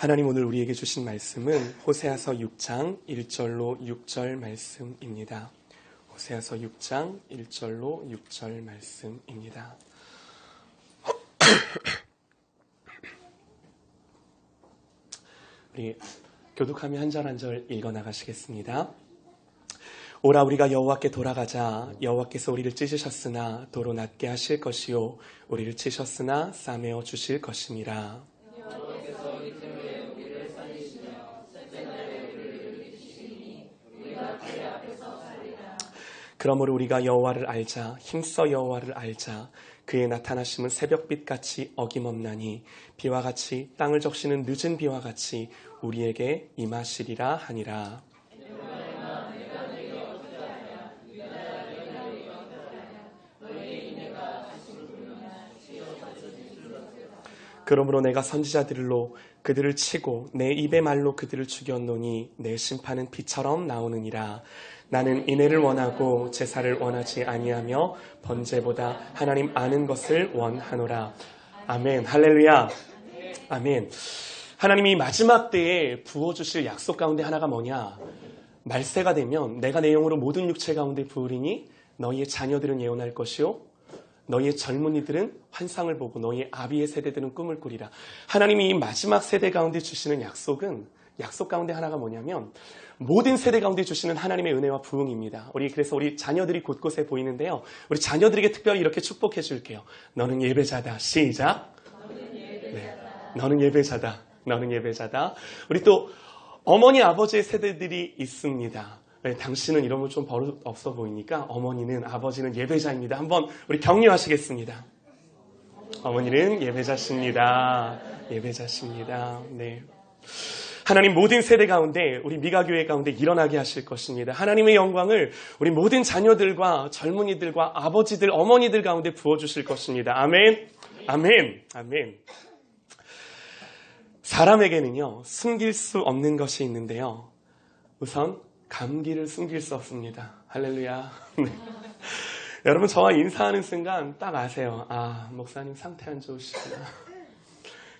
하나님 오늘 우리에게 주신 말씀은 호세아서 6장 1절로 6절 말씀입니다. 호세아서 6장 1절로 6절 말씀입니다. 우리 교독하며 한 절 한 절 읽어 나가시겠습니다. 오라 우리가 여호와께 돌아가자. 여호와께서 우리를 찢으셨으나 도로 낮게 하실 것이요 우리를 치셨으나 싸매어 주실 것임이라. 여호와께서 우리 때문에 우리를 살리시며 셋째 날에 우리를 일으키시니 우리가 그의 앞에서 살리라. 그러므로 우리가 여호와를 알자. 힘써 여호와를 알자. 그의 나타나심은 새벽빛같이 어김없나니 비와 같이 땅을 적시는 늦은 비와 같이 우리에게 임하시리라 하니라. 그러므로 내가 선지자들로 그들을 치고 내 입의 말로 그들을 죽였노니 내 심판은 비처럼 나오느니라. 나는 인애를 원하고 제사를 원하지 아니하며 번제보다 하나님 아는 것을 원하노라. 아멘. 할렐루야. 아멘. 하나님이 마지막 때에 부어주실 약속 가운데 하나가 뭐냐? 말세가 되면 내가 내 영으로 모든 육체 가운데 부으리니 너희의 자녀들은 예언할 것이요 너희의 젊은이들은 환상을 보고 너희의 아비의 세대들은 꿈을 꾸리라. 하나님이 이 마지막 세대 가운데 주시는 약속은 약속 가운데 하나가 뭐냐면 모든 세대 가운데 주시는 하나님의 은혜와 부흥입니다. 그래서 우리 자녀들이 곳곳에 보이는데요. 우리 자녀들에게 특별히 이렇게 축복해 줄게요. 너는 예배자다. 시작. 네. 너는 예배자다. 너는 예배자다. 우리 또 어머니 아버지의 세대들이 있습니다. 네, 당신은 이러면 좀 버릇 없어 보이니까 어머니는 아버지는 예배자입니다. 한번 우리 격려하시겠습니다. 어머니는 예배자십니다. 예배자십니다. 네. 하나님 모든 세대 가운데 우리 미가교회 가운데 일어나게 하실 것입니다. 하나님의 영광을 우리 모든 자녀들과 젊은이들과 아버지들, 어머니들 가운데 부어주실 것입니다. 아멘. 아멘. 아멘. 사람에게는요, 숨길 수 없는 것이 있는데요. 우선 감기를 숨길 수 없습니다. 할렐루야. 네. 여러분 저와 인사하는 순간 딱 아세요. 아, 목사님 상태 안 좋으시구나.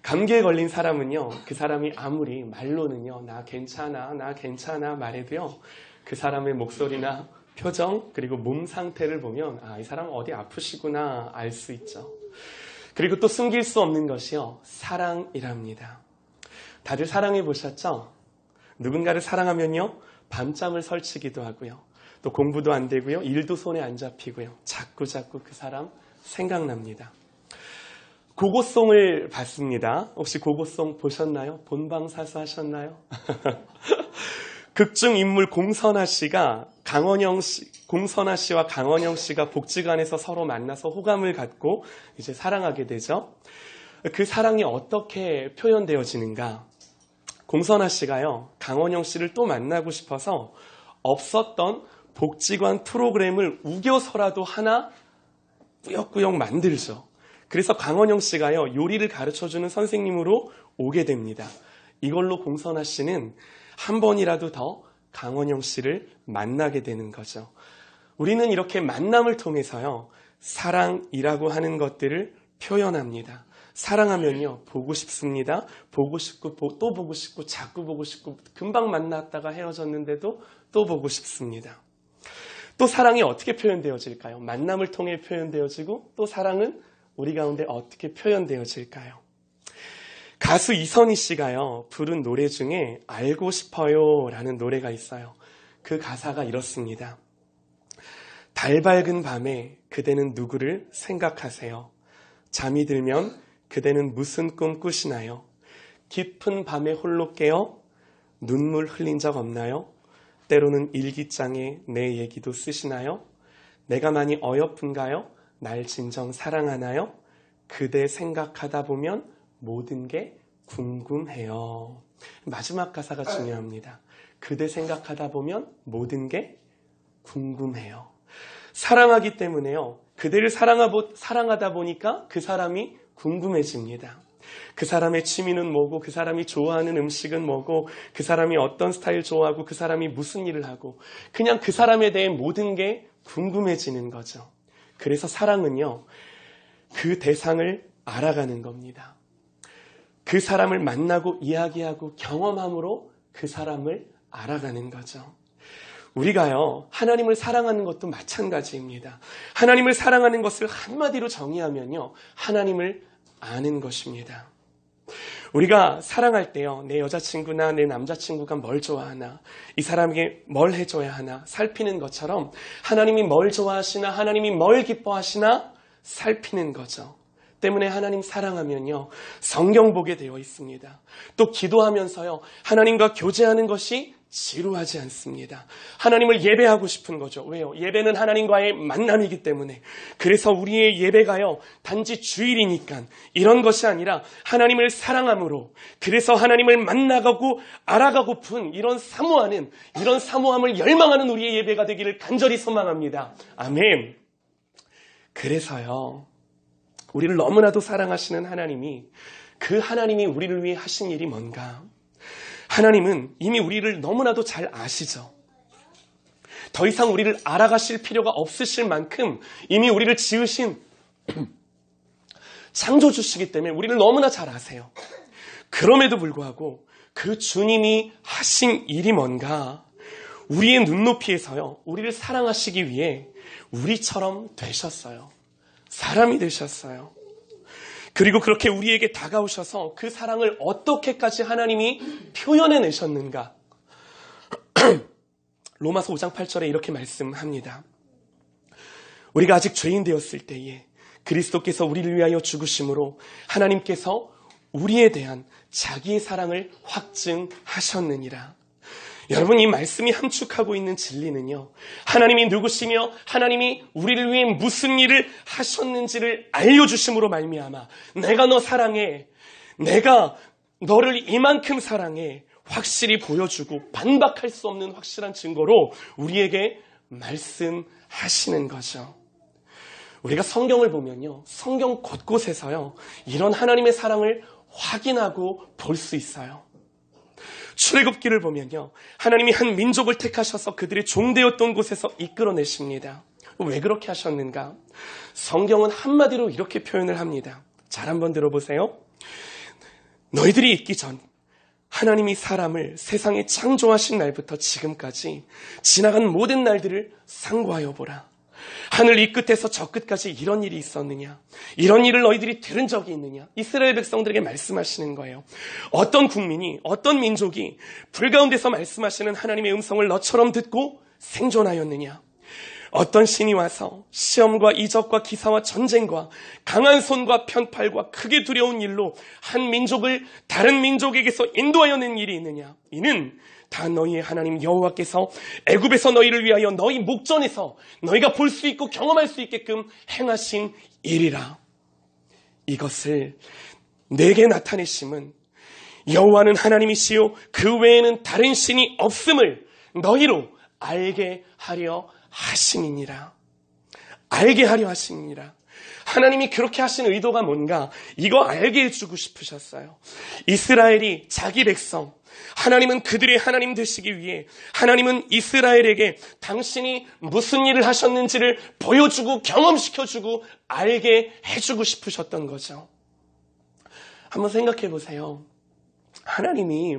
감기에 걸린 사람은요. 그 사람이 아무리 말로는요. 나 괜찮아 말해도요. 그 사람의 목소리나 표정 그리고 몸 상태를 보면 아, 이 사람 어디 아프시구나 알 수 있죠. 그리고 또 숨길 수 없는 것이요. 사랑이랍니다. 다들 사랑해 보셨죠? 누군가를 사랑하면요. 밤잠을 설치기도 하고요. 또 공부도 안 되고요. 일도 손에 안 잡히고요. 자꾸 그 사람 생각납니다. 고고송을 봤습니다. 혹시 고고송 보셨나요? 본방사수 하셨나요? 극중 인물 공선아 씨와 강원영 씨가 복지관에서 서로 만나서 호감을 갖고 이제 사랑하게 되죠. 그 사랑이 어떻게 표현되어지는가? 공선아 씨가요, 강원영 씨를 또 만나고 싶어서 없었던 복지관 프로그램을 우겨서라도 하나 꾸역꾸역 만들죠. 그래서 강원영 씨가요, 요리를 가르쳐주는 선생님으로 오게 됩니다. 이걸로 공선아 씨는 한 번이라도 더 강원영 씨를 만나게 되는 거죠. 우리는 이렇게 만남을 통해서요, 사랑이라고 하는 것들을 표현합니다. 사랑하면요, 보고 싶습니다. 보고 싶고, 또 보고 싶고, 자꾸 보고 싶고, 금방 만났다가 헤어졌는데도 또 보고 싶습니다. 또 사랑이 어떻게 표현되어질까요? 만남을 통해 표현되어지고, 또 사랑은 우리 가운데 어떻게 표현되어질까요? 가수 이선희 씨가요, 부른 노래 중에 알고 싶어요 라는 노래가 있어요. 그 가사가 이렇습니다. 달 밝은 밤에 그대는 누구를 생각하세요? 잠이 들면 그대는 무슨 꿈 꾸시나요? 깊은 밤에 홀로 깨어 눈물 흘린 적 없나요? 때로는 일기장에 내 얘기도 쓰시나요? 내가 많이 어여쁜가요? 날 진정 사랑하나요? 그대 생각하다 보면 모든 게 궁금해요. 마지막 가사가 중요합니다. 그대 생각하다 보면 모든 게 궁금해요. 사랑하기 때문에요. 그대를 사랑하다 보니까 그 사람이 궁금해집니다. 그 사람의 취미는 뭐고, 그 사람이 좋아하는 음식은 뭐고, 그 사람이 어떤 스타일 좋아하고, 그 사람이 무슨 일을 하고, 그냥 그 사람에 대해 모든 게 궁금해지는 거죠. 그래서 사랑은요, 그 대상을 알아가는 겁니다. 그 사람을 만나고 이야기하고 경험함으로 그 사람을 알아가는 거죠. 우리가요, 하나님을 사랑하는 것도 마찬가지입니다. 하나님을 사랑하는 것을 한마디로 정의하면요, 하나님을 아는 것입니다. 우리가 사랑할 때요, 내 여자친구나 내 남자친구가 뭘 좋아하나, 이 사람에게 뭘 해줘야 하나 살피는 것처럼 하나님이 뭘 좋아하시나, 하나님이 뭘 기뻐하시나 살피는 거죠. 때문에 하나님 사랑하면요, 성경 보게 되어 있습니다. 또 기도하면서요, 하나님과 교제하는 것이 지루하지 않습니다. 하나님을 예배하고 싶은 거죠. 왜요? 예배는 하나님과의 만남이기 때문에. 그래서 우리의 예배가요, 단지 주일이니까 이런 것이 아니라 하나님을 사랑함으로, 그래서 하나님을 만나가고 알아가고픈 이런 사모함을 열망하는 우리의 예배가 되기를 간절히 소망합니다. 아멘. 그래서요, 우리를 너무나도 사랑하시는 하나님이, 그 하나님이 우리를 위해 하신 일이 뭔가? 하나님은 이미 우리를 너무나도 잘 아시죠. 더 이상 우리를 알아가실 필요가 없으실 만큼 이미 우리를 지으신 창조주시기 때문에 우리를 너무나 잘 아세요. 그럼에도 불구하고 그 주님이 하신 일이 뭔가? 우리의 눈높이에서요, 우리를 사랑하시기 위해 우리처럼 되셨어요. 사람이 되셨어요. 그리고 그렇게 우리에게 다가오셔서 그 사랑을 어떻게까지 하나님이 표현해내셨는가? 로마서 5장 8절에 이렇게 말씀합니다. 우리가 아직 죄인 되었을 때에 그리스도께서 우리를 위하여 죽으심으로 하나님께서 우리에 대한 자기의 사랑을 확증하셨느니라. 여러분, 이 말씀이 함축하고 있는 진리는요, 하나님이 누구시며 하나님이 우리를 위해 무슨 일을 하셨는지를 알려주심으로 말미암아 내가 너 사랑해, 내가 너를 이만큼 사랑해 확실히 보여주고 반박할 수 없는 확실한 증거로 우리에게 말씀하시는 거죠. 우리가 성경을 보면요, 성경 곳곳에서요, 이런 하나님의 사랑을 확인하고 볼 수 있어요. 출애굽기를 보면요, 하나님이 한 민족을 택하셔서 그들의 종되었던 곳에서 이끌어내십니다. 왜 그렇게 하셨는가? 성경은 한마디로 이렇게 표현을 합니다. 잘 한번 들어보세요. 너희들이 있기 전 하나님이 사람을 세상에 창조하신 날부터 지금까지 지나간 모든 날들을 상고하여 보라. 하늘 이 끝에서 저 끝까지 이런 일이 있었느냐? 이런 일을 너희들이 들은 적이 있느냐? 이스라엘 백성들에게 말씀하시는 거예요. 어떤 국민이, 어떤 민족이 불 가운데서 말씀하시는 하나님의 음성을 너처럼 듣고 생존하였느냐? 어떤 신이 와서 시험과 이적과 기사와 전쟁과 강한 손과 편팔과 크게 두려운 일로 한 민족을 다른 민족에게서 인도하여낸 일이 있느냐? 이는 다 너희의 하나님 여호와께서 애굽에서 너희를 위하여 너희 목전에서 너희가 볼 수 있고 경험할 수 있게끔 행하신 일이라. 이것을 내게 나타내심은 여호와는 하나님이시요 그 외에는 다른 신이 없음을 너희로 알게 하려 하심이니라. 알게 하려 하심이니라. 하나님이 그렇게 하신 의도가 뭔가? 이거 알게 해주고 싶으셨어요. 이스라엘이 자기 백성, 하나님은 그들의 하나님 되시기 위해 하나님은 이스라엘에게 당신이 무슨 일을 하셨는지를 보여주고 경험시켜주고 알게 해주고 싶으셨던 거죠. 한번 생각해 보세요. 하나님이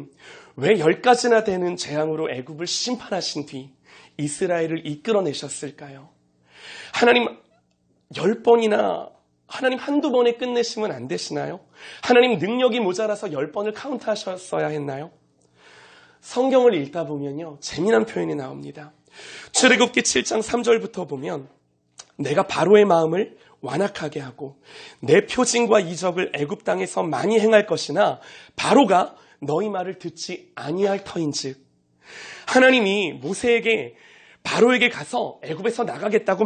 왜 10가지나 되는 재앙으로 애굽을 심판하신 뒤 이스라엘을 이끌어내셨을까요? 하나님 10번이나 하나님 한두 번에 끝내시면 안 되시나요? 하나님 능력이 모자라서 10번을 카운트하셨어야 했나요? 성경을 읽다 보면요, 재미난 표현이 나옵니다. 출애굽기 7장 3절부터 보면 내가 바로의 마음을 완악하게 하고 내 표징과 이적을 애굽 땅에서 많이 행할 것이나 바로가 너희 말을 듣지 아니할 터인즉. 하나님이 모세에게 바로에게 가서 애굽에서 나가겠다고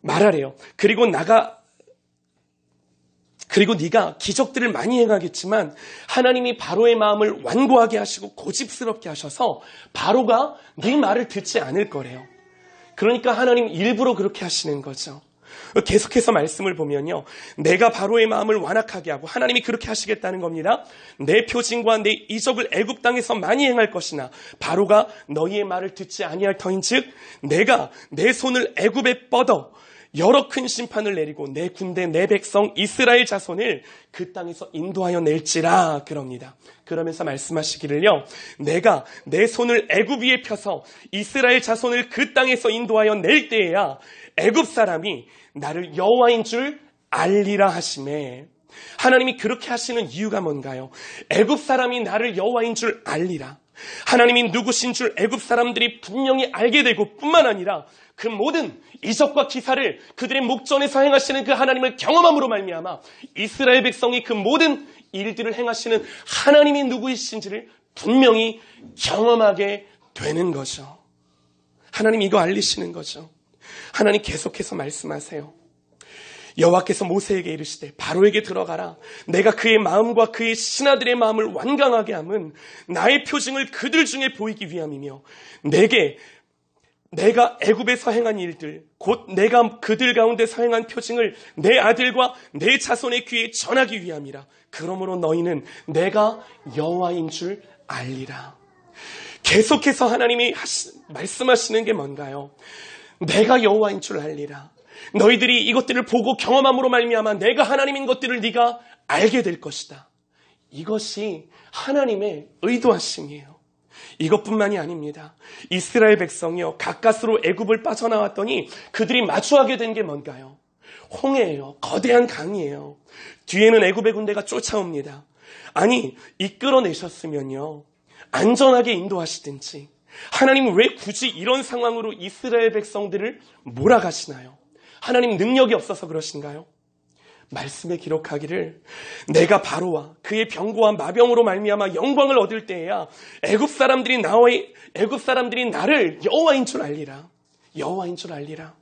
말하래요. 그리고 네가 기적들을 많이 행하겠지만 하나님이 바로의 마음을 완고하게 하시고 고집스럽게 하셔서 바로가 네 말을 듣지 않을 거래요. 그러니까 하나님 일부러 그렇게 하시는 거죠. 계속해서 말씀을 보면요, 내가 바로의 마음을 완악하게 하고 하나님이 그렇게 하시겠다는 겁니다. 내 표징과 내 이적을 애굽 땅에서 많이 행할 것이나 바로가 너희의 말을 듣지 아니할 터인즉 내가 내 손을 애굽에 뻗어 여러 큰 심판을 내리고 내 군대, 내 백성 이스라엘 자손을 그 땅에서 인도하여 낼지라 그럽니다. 그러면서 말씀하시기를요, 내가 내 손을 애굽 위에 펴서 이스라엘 자손을 그 땅에서 인도하여 낼 때에야 애굽 사람이 나를 여호와인 줄 알리라 하시매. 하나님이 그렇게 하시는 이유가 뭔가요? 애굽 사람이 나를 여호와인 줄 알리라. 하나님이 누구신 줄 애굽 사람들이 분명히 알게 되고 뿐만 아니라 그 모든 이적과 기사를 그들의 목전에서 행하시는 그 하나님을 경험함으로 말미암아 이스라엘 백성이 그 모든 일들을 행하시는 하나님이 누구이신지를 분명히 경험하게 되는 거죠. 하나님 이거 알리시는 거죠. 하나님 계속해서 말씀하세요. 여호와께서 모세에게 이르시되 바로에게 들어가라. 내가 그의 마음과 그의 신하들의 마음을 완강하게 함은 나의 표징을 그들 중에 보이기 위함이며 내가 애굽에서 행한 일들 곧 내가 그들 가운데서 행한 표징을 내 아들과 내 자손의 귀에 전하기 위함이라. 그러므로 너희는 내가 여호와인 줄 알리라. 계속해서 하나님이 말씀하시는 게 뭔가요? 내가 여호와인 줄 알리라. 너희들이 이것들을 보고 경험함으로 말미암아 내가 하나님인 것들을 네가 알게 될 것이다. 이것이 하나님의 의도하심이에요. 이것뿐만이 아닙니다. 이스라엘 백성이요, 가까스로 애굽을 빠져나왔더니 그들이 마주하게 된 게 뭔가요? 홍해예요. 거대한 강이에요. 뒤에는 애굽의 군대가 쫓아옵니다. 아니, 이끌어내셨으면요, 안전하게 인도하시든지 하나님은 왜 굳이 이런 상황으로 이스라엘 백성들을 몰아가시나요? 하나님 능력이 없어서 그러신가요? 말씀에 기록하기를 내가 바로와 그의 병거와 마병으로 말미암아 영광을 얻을 때에야 애굽 사람들이 나를 여호와인 줄 알리라. 여호와인 줄 알리라.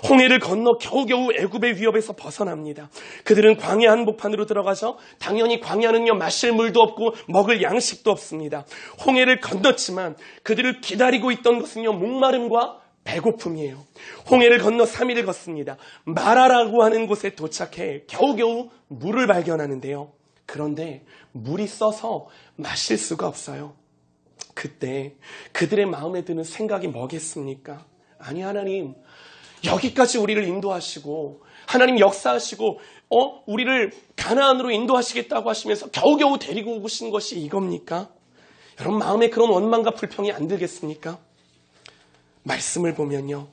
홍해를 건너 겨우겨우 애굽의 위협에서 벗어납니다. 그들은 광야 한복판으로 들어가서 당연히 광야는요, 마실 물도 없고 먹을 양식도 없습니다. 홍해를 건넜지만 그들을 기다리고 있던 것은요, 목마름과 배고픔이에요. 홍해를 건너 3일을 걷습니다. 마라라고 하는 곳에 도착해 겨우겨우 물을 발견하는데요. 그런데 물이 써서 마실 수가 없어요. 그때 그들의 마음에 드는 생각이 뭐겠습니까? 아니, 하나님 여기까지 우리를 인도하시고 하나님 역사하시고 우리를 가나안으로 인도하시겠다고 하시면서 겨우겨우 데리고 오신 것이 이겁니까? 여러분 마음에 그런 원망과 불평이 안 들겠습니까? 말씀을 보면요,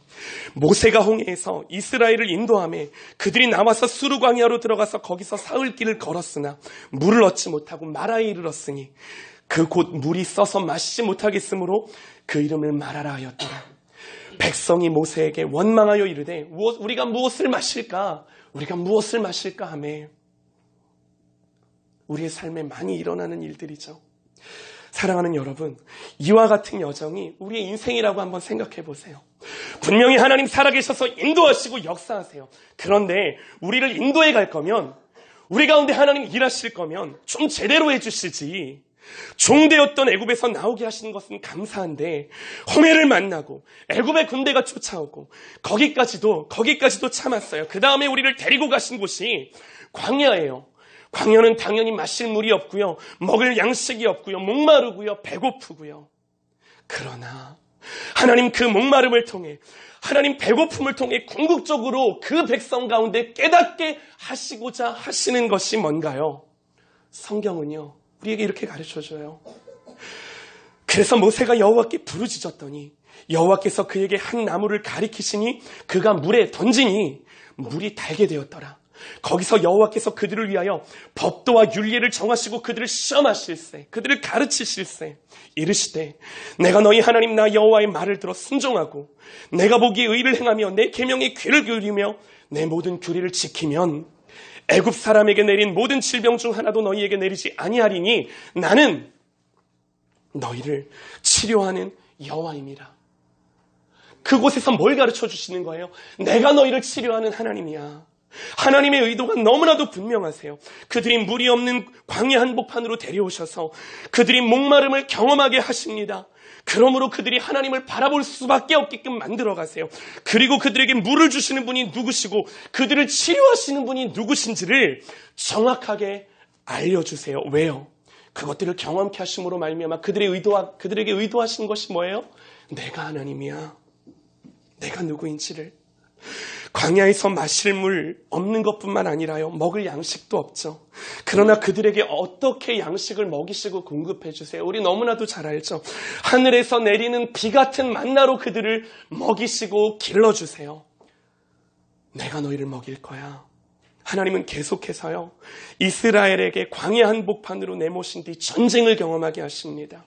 모세가 홍해에서 이스라엘을 인도하며 그들이 나와서 수르 광야로 들어가서 거기서 사흘 길을 걸었으나 물을 얻지 못하고 마라에 이르렀으니 그 곧 물이 써서 마시지 못하겠으므로 그 이름을 마라라 하였더라. 백성이 모세에게 원망하여 이르되 우리가 무엇을 마실까? 우리가 무엇을 마실까 하며. 우리의 삶에 많이 일어나는 일들이죠. 사랑하는 여러분, 이와 같은 여정이 우리의 인생이라고 한번 생각해 보세요. 분명히 하나님 살아계셔서 인도하시고 역사하세요. 그런데 우리를 인도해 갈 거면, 우리 가운데 하나님 일하실 거면 좀 제대로 해주시지. 종되었던 애굽에서 나오게 하시는 것은 감사한데 홍해를 만나고 애굽의 군대가 쫓아오고 거기까지도 참았어요. 그 다음에 우리를 데리고 가신 곳이 광야예요. 광야는 당연히 마실 물이 없고요, 먹을 양식이 없고요, 목마르고요, 배고프고요. 그러나 하나님 그 목마름을 통해, 하나님 배고픔을 통해 궁극적으로 그 백성 가운데 깨닫게 하시고자 하시는 것이 뭔가요? 성경은요, 우리에게 이렇게 가르쳐줘요. 그래서 모세가 여호와께 부르짖었더니 여호와께서 그에게 한 나무를 가리키시니 그가 물에 던지니 물이 달게 되었더라. 거기서 여호와께서 그들을 위하여 법도와 율례를 정하시고 그들을 시험하실세, 그들을 가르치실세. 이르시되 내가 너희 하나님 나 여호와의 말을 들어 순종하고 내가 보기에 의를 행하며 내 계명에 귀를 기울이며 내 모든 규례를 지키면 애굽 사람에게 내린 모든 질병 중 하나도 너희에게 내리지 아니하리니 나는 너희를 치료하는 여호와임이라. 그곳에서 뭘 가르쳐 주시는 거예요? 내가 너희를 치료하는 하나님이야. 하나님의 의도가 너무나도 분명하세요. 그들이 물이 없는 광야 한복판으로 데려오셔서 그들이 목마름을 경험하게 하십니다. 그러므로 그들이 하나님을 바라볼 수밖에 없게끔 만들어 가세요. 그리고 그들에게 물을 주시는 분이 누구시고 그들을 치료하시는 분이 누구신지를 정확하게 알려주세요. 왜요? 그것들을 경험케 하심으로 말미암아 그들에게 의도하신 것이 뭐예요? 내가 하나님이야. 내가 누구인지를. 광야에서 마실 물 없는 것뿐만 아니라요, 먹을 양식도 없죠. 그러나 그들에게 어떻게 양식을 먹이시고 공급해 주세요? 우리 너무나도 잘 알죠. 하늘에서 내리는 비 같은 만나로 그들을 먹이시고 길러주세요. 내가 너희를 먹일 거야. 하나님은 계속해서요, 이스라엘에게 광야 한복판으로 내모신 뒤 전쟁을 경험하게 하십니다.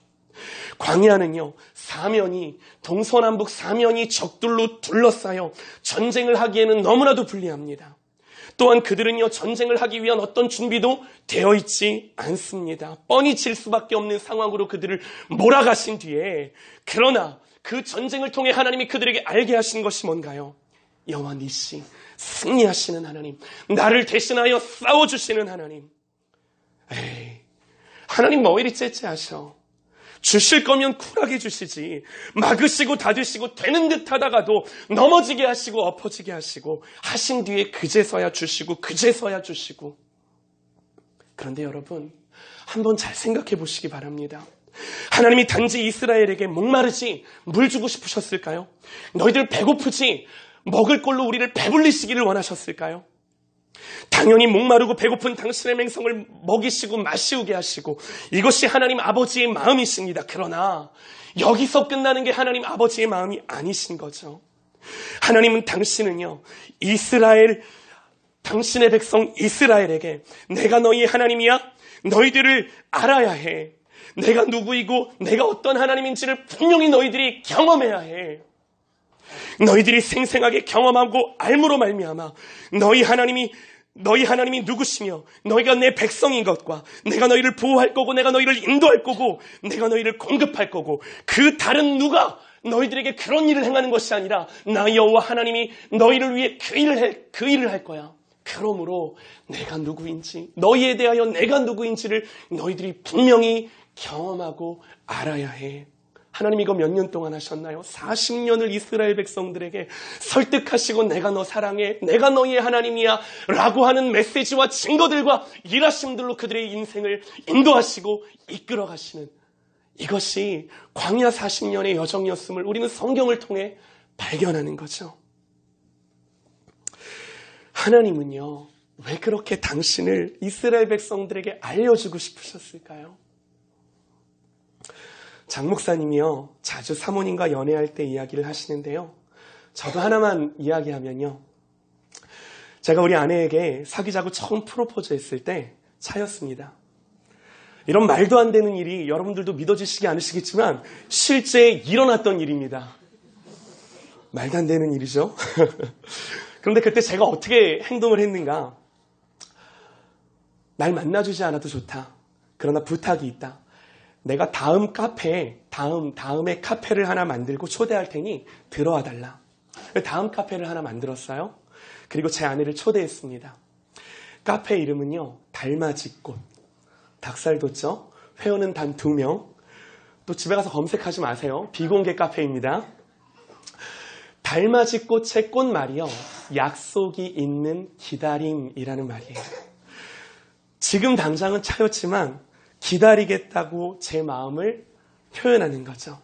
광야는요, 사면이, 동서남북 사면이 적들로 둘러싸여 전쟁을 하기에는 너무나도 불리합니다. 또한 그들은요, 전쟁을 하기 위한 어떤 준비도 되어 있지 않습니다. 뻔히 질 수밖에 없는 상황으로 그들을 몰아가신 뒤에, 그러나 그 전쟁을 통해 하나님이 그들에게 알게 하신 것이 뭔가요? 여호와 니시, 승리하시는 하나님, 나를 대신하여 싸워주시는 하나님. 에이, 하나님 뭐 이리 째째하셔. 주실 거면 쿨하게 주시지, 막으시고 닫으시고 되는 듯 하다가도 넘어지게 하시고 엎어지게 하시고 하신 뒤에 그제서야 주시고 그제서야 주시고. 그런데 여러분, 한번 잘 생각해 보시기 바랍니다. 하나님이 단지 이스라엘에게 목마르지 물 주고 싶으셨을까요? 너희들 배고프지 먹을 걸로 우리를 배불리시기를 원하셨을까요? 당연히 목마르고 배고픈 당신의 맹성을 먹이시고 마시우게 하시고, 이것이 하나님 아버지의 마음이십니다. 그러나 여기서 끝나는 게 하나님 아버지의 마음이 아니신 거죠. 하나님은 당신은요, 당신의 백성 이스라엘에게 내가 너희의 하나님이야, 너희들을 알아야 해, 내가 누구이고 내가 어떤 하나님인지를 분명히 너희들이 경험해야 해. 너희들이 생생하게 경험하고 알므로 말미암아 너희 하나님이 누구시며 너희가 내 백성인 것과 내가 너희를 보호할 거고 내가 너희를 인도할 거고 내가 너희를 공급할 거고, 그 다른 누가 너희들에게 그런 일을 행하는 것이 아니라 나 여호와 하나님이 너희를 위해 그 일을 할 거야. 그러므로 내가 누구인지, 너희에 대하여 내가 누구인지를 너희들이 분명히 경험하고 알아야 해. 하나님 이거 몇 년 동안 하셨나요? 40년을 이스라엘 백성들에게 설득하시고 내가 너 사랑해, 내가 너희의 하나님이야 라고 하는 메시지와 증거들과 일하심들로 그들의 인생을 인도하시고 이끌어 가시는, 이것이 광야 40년의 여정이었음을 우리는 성경을 통해 발견하는 거죠. 하나님은요, 왜 그렇게 당신을 이스라엘 백성들에게 알려주고 싶으셨을까요? 장 목사님이요, 자주 사모님과 연애할 때 이야기를 하시는데요, 저도 하나만 이야기하면요, 제가 우리 아내에게 사귀자고 처음 프로포즈 했을 때 차였습니다. 이런 말도 안 되는 일이 여러분들도 믿어지시지 않으시겠지만 실제 일어났던 일입니다. 말도 안 되는 일이죠. 그런데 그때 제가 어떻게 행동을 했는가? 날 만나주지 않아도 좋다. 그러나 부탁이 있다. 내가 다음에 카페를 하나 만들고 초대할 테니 들어와 달라. 다음 카페를 하나 만들었어요. 그리고 제 아내를 초대했습니다. 카페 이름은요, 달맞이꽃. 닭살 돋죠? 회원은 단 2명. 또 집에 가서 검색하지 마세요. 비공개 카페입니다. 달맞이꽃의 꽃말이요, 약속이 있는 기다림이라는 말이에요. 지금 당장은 차였지만 기다리겠다고 제 마음을 표현하는 거죠.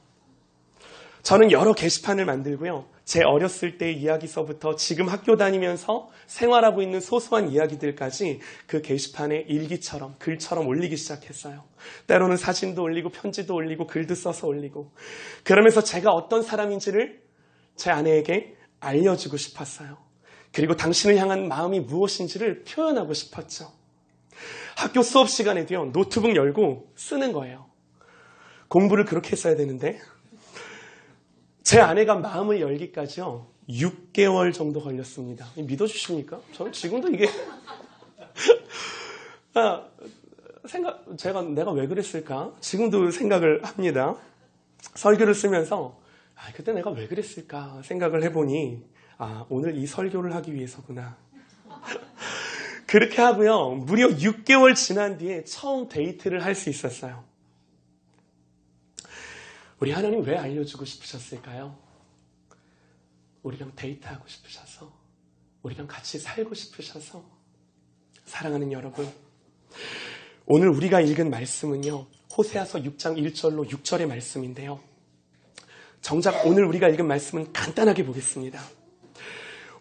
저는 여러 게시판을 만들고요, 제 어렸을 때의 이야기서부터 지금 학교 다니면서 생활하고 있는 소소한 이야기들까지 그 게시판에 일기처럼, 글처럼 올리기 시작했어요. 때로는 사진도 올리고 편지도 올리고 글도 써서 올리고, 그러면서 제가 어떤 사람인지를 제 아내에게 알려주고 싶었어요. 그리고 당신을 향한 마음이 무엇인지를 표현하고 싶었죠. 학교 수업 시간에도요, 노트북 열고 쓰는 거예요. 공부를 그렇게 써야 되는데. 제 아내가 마음을 열기까지요, 6개월 정도 걸렸습니다. 믿어주십니까? 저는 지금도 이게 내가 왜 그랬을까? 지금도 생각을 합니다. 설교를 쓰면서 그때 내가 왜 그랬을까 생각을 해보니 오늘 이 설교를 하기 위해서구나. 그렇게 하고요, 무려 6개월 지난 뒤에 처음 데이트를 할 수 있었어요. 우리 하나님 왜 알려주고 싶으셨을까요? 우리랑 데이트하고 싶으셔서, 우리랑 같이 살고 싶으셔서. 사랑하는 여러분, 오늘 우리가 읽은 말씀은요, 호세아서 6장 1절로 6절의 말씀인데요, 정작 오늘 우리가 읽은 말씀은 간단하게 보겠습니다.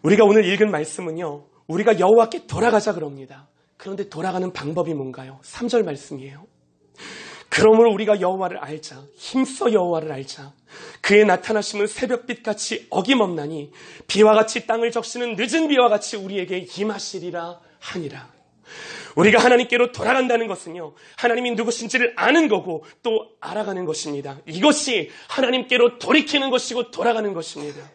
우리가 오늘 읽은 말씀은요, 우리가 여호와께 돌아가자 그럽니다. 그런데 돌아가는 방법이 뭔가요? 3절 말씀이에요. 그러므로 우리가 여호와를 알자. 힘써 여호와를 알자. 그의 나타나심은 새벽빛같이 어김없나니 비와 같이 땅을 적시는 늦은 비와 같이 우리에게 임하시리라 하니라. 우리가 하나님께로 돌아간다는 것은요, 하나님이 누구신지를 아는 거고 또 알아가는 것입니다. 이것이 하나님께로 돌이키는 것이고 돌아가는 것입니다.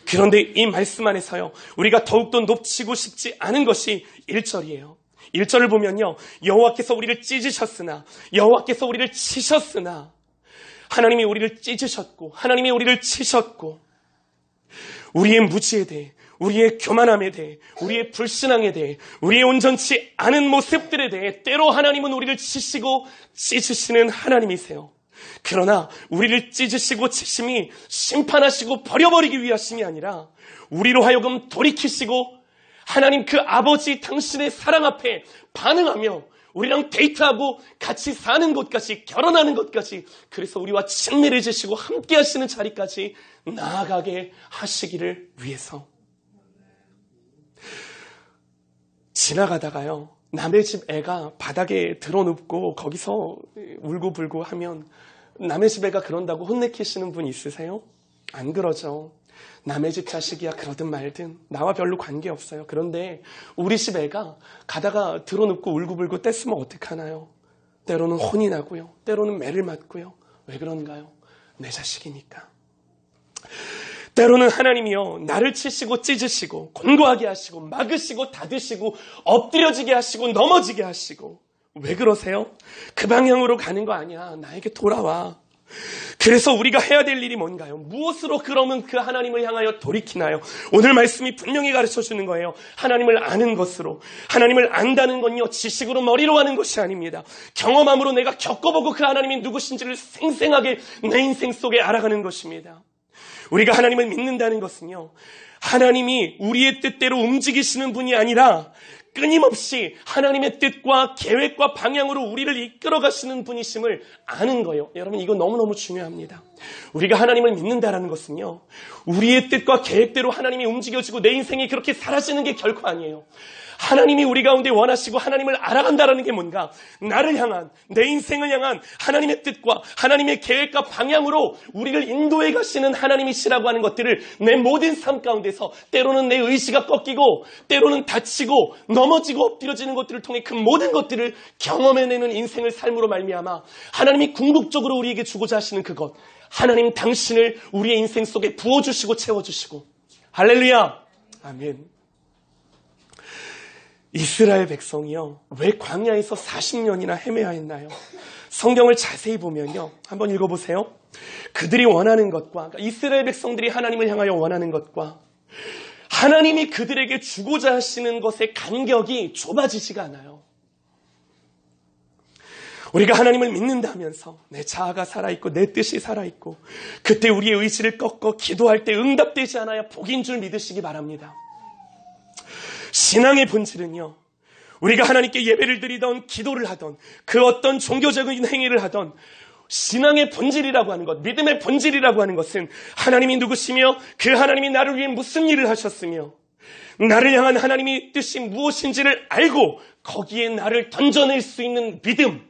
그런데 이 말씀 안에서요, 우리가 더욱더 놓치고 싶지 않은 것이 1절이에요. 1절을 보면요, 여호와께서 우리를 찢으셨으나, 여호와께서 우리를 치셨으나, 하나님이 우리를 찢으셨고 하나님이 우리를 치셨고, 우리의 무지에 대해, 우리의 교만함에 대해, 우리의 불신앙에 대해, 우리의 온전치 않은 모습들에 대해 때로 하나님은 우리를 치시고 찢으시는 하나님이세요. 그러나 우리를 찢으시고 치심이 심판하시고 버려버리기 위하심이 아니라 우리로 하여금 돌이키시고 하나님 그 아버지 당신의 사랑 앞에 반응하며 우리랑 데이트하고 같이 사는 것까지, 결혼하는 것까지, 그래서 우리와 친밀을 지시고 함께 하시는 자리까지 나아가게 하시기를 위해서. 지나가다가요, 남의 집 애가 바닥에 드러눕고 거기서 울고불고 하면 남의 집 애가 그런다고 혼내키시는 분 있으세요? 안 그러죠. 남의 집 자식이야 그러든 말든 나와 별로 관계없어요. 그런데 우리 집 애가 가다가 드러눕고 울고불고 뗐으면 어떡하나요? 때로는 혼이 나고요. 때로는 매를 맞고요. 왜 그런가요? 내 자식이니까. 때로는 하나님이요, 나를 치시고 찢으시고 곤고하게 하시고 막으시고 닫으시고 엎드려지게 하시고 넘어지게 하시고. 왜 그러세요? 그 방향으로 가는 거 아니야. 나에게 돌아와. 그래서 우리가 해야 될 일이 뭔가요? 무엇으로 그러면 그 하나님을 향하여 돌이키나요? 오늘 말씀이 분명히 가르쳐주는 거예요. 하나님을 아는 것으로. 하나님을 안다는 건요, 지식으로 머리로 하는 것이 아닙니다. 경험함으로 내가 겪어보고 그 하나님이 누구신지를 생생하게 내 인생 속에 알아가는 것입니다. 우리가 하나님을 믿는다는 것은요, 하나님이 우리의 뜻대로 움직이시는 분이 아니라 끊임없이 하나님의 뜻과 계획과 방향으로 우리를 이끌어 가시는 분이심을 아는 거예요. 여러분, 이거 너무너무 중요합니다. 우리가 하나님을 믿는다는 것은요, 우리의 뜻과 계획대로 하나님이 움직여지고 내 인생이 그렇게 사라지는 게 결코 아니에요. 하나님이 우리 가운데 원하시고 하나님을 알아간다는 게 뭔가? 나를 향한, 내 인생을 향한 하나님의 뜻과 하나님의 계획과 방향으로 우리를 인도해 가시는 하나님이시라고 하는 것들을 내 모든 삶 가운데서, 때로는 내 의지가 꺾이고 때로는 다치고 넘어지고 엎드려지는 것들을 통해 그 모든 것들을 경험해내는 인생을 삶으로 말미암아 하나님이 궁극적으로 우리에게 주고자 하시는 그것, 하나님 당신을 우리의 인생 속에 부어주시고 채워주시고. 할렐루야! 아멘. 이스라엘 백성이요, 왜 광야에서 40년이나 헤매야 했나요? 성경을 자세히 보면요, 한번 읽어보세요. 그들이 원하는 것과, 그러니까 이스라엘 백성들이 하나님을 향하여 원하는 것과 하나님이 그들에게 주고자 하시는 것의 간격이 좁아지지가 않아요. 우리가 하나님을 믿는다면서 내 자아가 살아있고 내 뜻이 살아있고 그때 우리의 의지를 꺾어 기도할 때 응답되지 않아야 복인 줄 믿으시기 바랍니다. 신앙의 본질은요, 우리가 하나님께 예배를 드리던 기도를 하던 그 어떤 종교적인 행위를 하던 신앙의 본질이라고 하는 것, 믿음의 본질이라고 하는 것은 하나님이 누구시며 그 하나님이 나를 위해 무슨 일을 하셨으며 나를 향한 하나님의 뜻이 무엇인지를 알고 거기에 나를 던져낼 수 있는 믿음,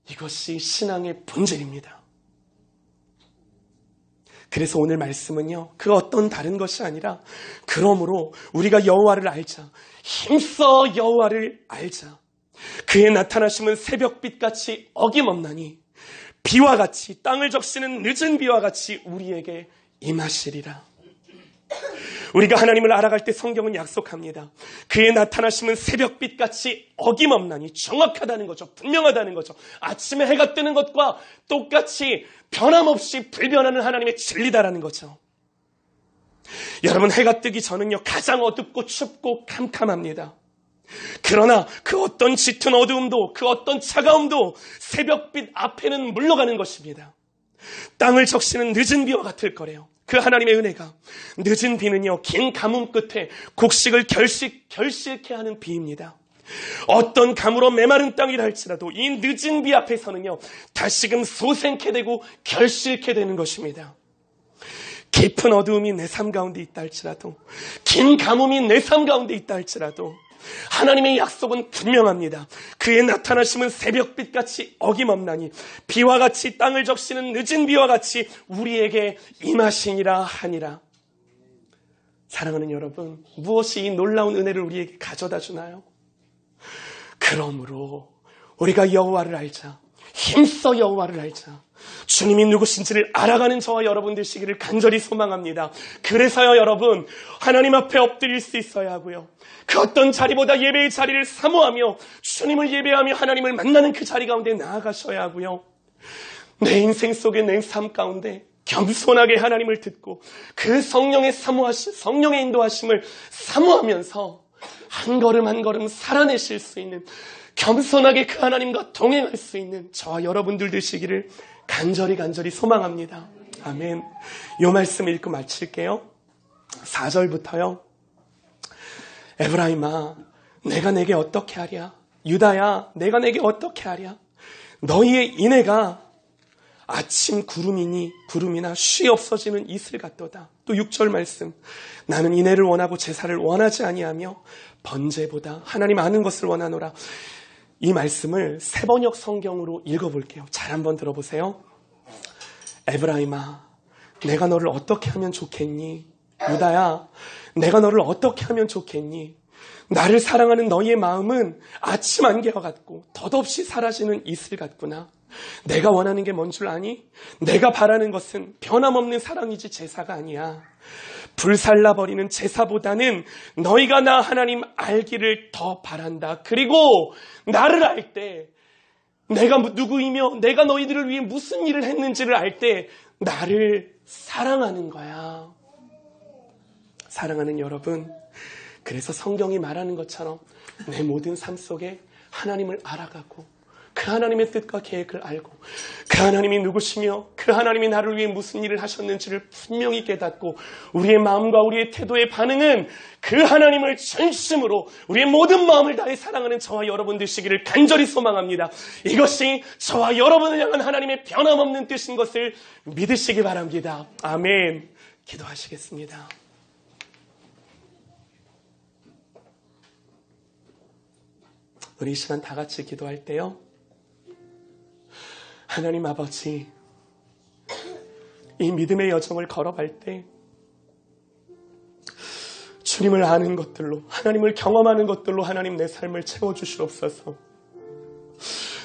이것이 신앙의 본질입니다. 그래서 오늘 말씀은요, 그 어떤 다른 것이 아니라 그러므로 우리가 여호와를 알자. 힘써 여호와를 알자. 그의 나타나심은 새벽빛같이 어김없나니 비와 같이 땅을 적시는 늦은 비와 같이 우리에게 임하시리라. 우리가 하나님을 알아갈 때 성경은 약속합니다. 그의 나타나심은 새벽빛같이 어김없나니, 정확하다는 거죠. 분명하다는 거죠. 아침에 해가 뜨는 것과 똑같이 변함없이 불변하는 하나님의 진리다라는 거죠. 여러분, 해가 뜨기 전은요, 가장 어둡고 춥고 캄캄합니다. 그러나 그 어떤 짙은 어두움도, 그 어떤 차가움도 새벽빛 앞에는 물러가는 것입니다. 땅을 적시는 늦은 비와 같을 거래요. 그 하나님의 은혜가, 늦은 비는요, 긴 가뭄 끝에 곡식을 결실케 하는 비입니다. 어떤 가물어 메마른 땅이라 할지라도 이 늦은 비 앞에서는요, 다시금 소생케 되고 결실케 되는 것입니다. 깊은 어두움이 내 삶 가운데 있다 할지라도, 긴 가뭄이 내 삶 가운데 있다 할지라도 하나님의 약속은 분명합니다. 그의 나타나심은 새벽빛같이 어김없나니 비와 같이 땅을 적시는 늦은 비와 같이 우리에게 임하시니라 하니라. 사랑하는 여러분, 무엇이 이 놀라운 은혜를 우리에게 가져다 주나요? 그러므로 우리가 여호와를 알자, 힘써 여호와를 알자, 주님이 누구신지를 알아가는 저와 여러분 되시기를 간절히 소망합니다. 그래서요 여러분, 하나님 앞에 엎드릴 수 있어야 하고요, 그 어떤 자리보다 예배의 자리를 사모하며 주님을 예배하며 하나님을 만나는 그 자리 가운데 나아가셔야 하고요, 내 인생 속에 내 삶 가운데 겸손하게 하나님을 듣고 그 성령의 성령의 인도하심을 사모하면서 한 걸음 한 걸음 살아내실 수 있는, 겸손하게 그 하나님과 동행할 수 있는 저와 여러분들 되시기를 간절히 소망합니다. 아멘. 이 말씀 읽고 마칠게요. 4절부터요. 에브라임아, 내가 내게 어떻게 하랴? 유다야, 내가 내게 어떻게 하랴? 너희의 인애가 아침 구름이나 쉬 없어지는 이슬 같도다. 또 6절 말씀, 나는 인애를 원하고 제사를 원하지 아니하며 번제보다 하나님 아는 것을 원하노라. 이 말씀을 세번역 성경으로 읽어볼게요. 잘 한번 들어보세요. 에브라임아, 내가 너를 어떻게 하면 좋겠니? 유다야, 내가 너를 어떻게 하면 좋겠니? 나를 사랑하는 너희의 마음은 아침 안개와 같고 덧없이 사라지는 이슬 같구나. 내가 원하는 게 뭔 줄 아니? 내가 바라는 것은 변함없는 사랑이지 제사가 아니야. 불살라버리는 제사보다는 너희가 나 하나님 알기를 더 바란다. 그리고 나를 알 때, 내가 누구이며 내가 너희들을 위해 무슨 일을 했는지를 알 때 나를 사랑하는 거야. 사랑하는 여러분, 그래서 성경이 말하는 것처럼 내 모든 삶 속에 하나님을 알아가고 그 하나님의 뜻과 계획을 알고 그 하나님이 누구시며 그 하나님이 나를 위해 무슨 일을 하셨는지를 분명히 깨닫고 우리의 마음과 우리의 태도의 반응은 그 하나님을 전심으로 우리의 모든 마음을 다해 사랑하는 저와 여러분 되시기를 간절히 소망합니다. 이것이 저와 여러분을 향한 하나님의 변함없는 뜻인 것을 믿으시기 바랍니다. 아멘. 기도하시겠습니다. 우리 이 시간 다 같이 기도할 때요, 하나님 아버지, 이 믿음의 여정을 걸어갈 때 주님을 아는 것들로, 하나님을 경험하는 것들로 하나님 내 삶을 채워주시옵소서.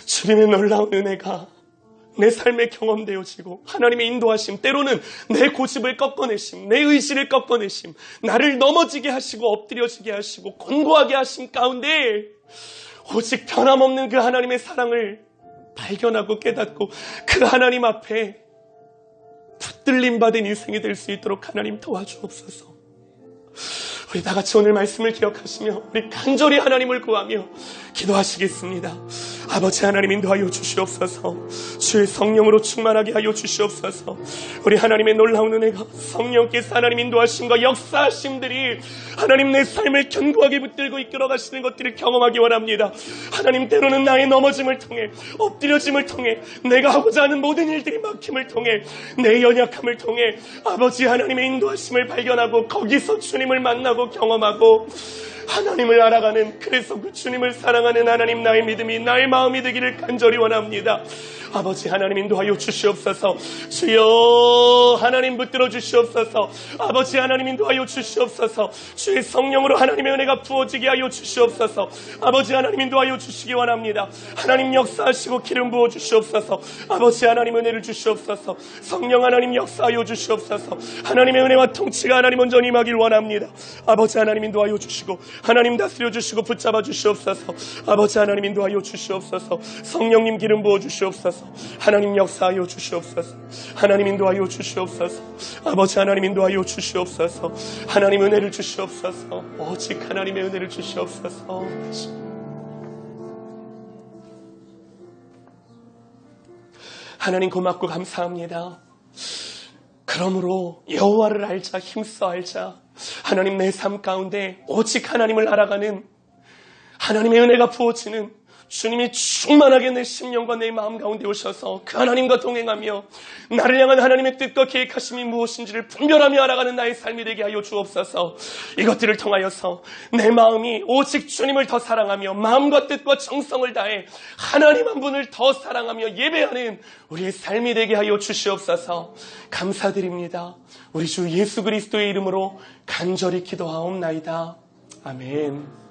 주님의 놀라운 은혜가 내 삶에 경험되어지고 하나님의 인도하심, 때로는 내 고집을 꺾어내심, 내 의지를 꺾어내심, 나를 넘어지게 하시고 엎드려지게 하시고 곤고하게 하심 가운데 오직 변함없는 그 하나님의 사랑을 발견하고 깨닫고 그 하나님 앞에 붙들림 받은 인생이 될 수 있도록 하나님 도와주옵소서. 우리 다 같이 오늘 말씀을 기억하시며 우리 간절히 하나님을 구하며 기도하시겠습니다. 아버지 하나님 인도하여 주시옵소서. 주의 성령으로 충만하게 하여 주시옵소서. 우리 하나님의 놀라운 은혜가 성령께서 하나님 인도하심과 역사하심들이 하나님 내 삶을 견고하게 붙들고 이끌어가시는 것들을 경험하기 원합니다. 하나님, 때로는 나의 넘어짐을 통해, 엎드려짐을 통해, 내가 하고자 하는 모든 일들이 막힘을 통해, 내 연약함을 통해 아버지 하나님의 인도하심을 발견하고 거기서 주님을 만나고 경험하고 하나님을 알아가는, 그래서 그 주님을 사랑하는 하나님, 나의 믿음이, 나의 마음이 되기를 간절히 원합니다. 아버지 하나님 인도하여 주시옵소서. 주여 하나님 붙들어 주시옵소서. 아버지 하나님 인도하여 주시옵소서. 주의 성령으로 하나님의 은혜가 부어지게 하여 주시옵소서. 아버지 하나님 인도하여 주시기 원합니다. 하나님 역사하시고 기름 부어 주시옵소서. 아버지 하나님 은혜를 주시옵소서. 성령 하나님 역사하여 주시옵소서. 하나님의 은혜와 통치가 하나님 온전히 임하길 원합니다. 아버지 하나님 인도하여 주시고 하나님 다스려 주시고 붙잡아 주시옵소서. 아버지 하나님 인도하여 주시옵소서. 성령님 기름 부어 주시옵소서. 하나님 역사하여 주시옵소서. 하나님 인도하여 주시옵소서. 아버지 하나님 인도하여 주시옵소서. 하나님 은혜를 주시옵소서. 오직 하나님의 은혜를 주시옵소서. 하나님 고맙고 감사합니다. 그러므로 여호와를 알자, 힘써 알자. 하나님 내 삶 가운데 오직 하나님을 알아가는, 하나님의 은혜가 부어지는, 주님이 충만하게 내 심령과 내 마음 가운데 오셔서 그 하나님과 동행하며 나를 향한 하나님의 뜻과 계획하심이 무엇인지를 분별하며 알아가는 나의 삶이 되게 하여 주옵소서. 이것들을 통하여서 내 마음이 오직 주님을 더 사랑하며 마음과 뜻과 정성을 다해 하나님 한 분을 더 사랑하며 예배하는 우리의 삶이 되게 하여 주시옵소서. 감사드립니다. 우리 주 예수 그리스도의 이름으로 간절히 기도하옵나이다. 아멘.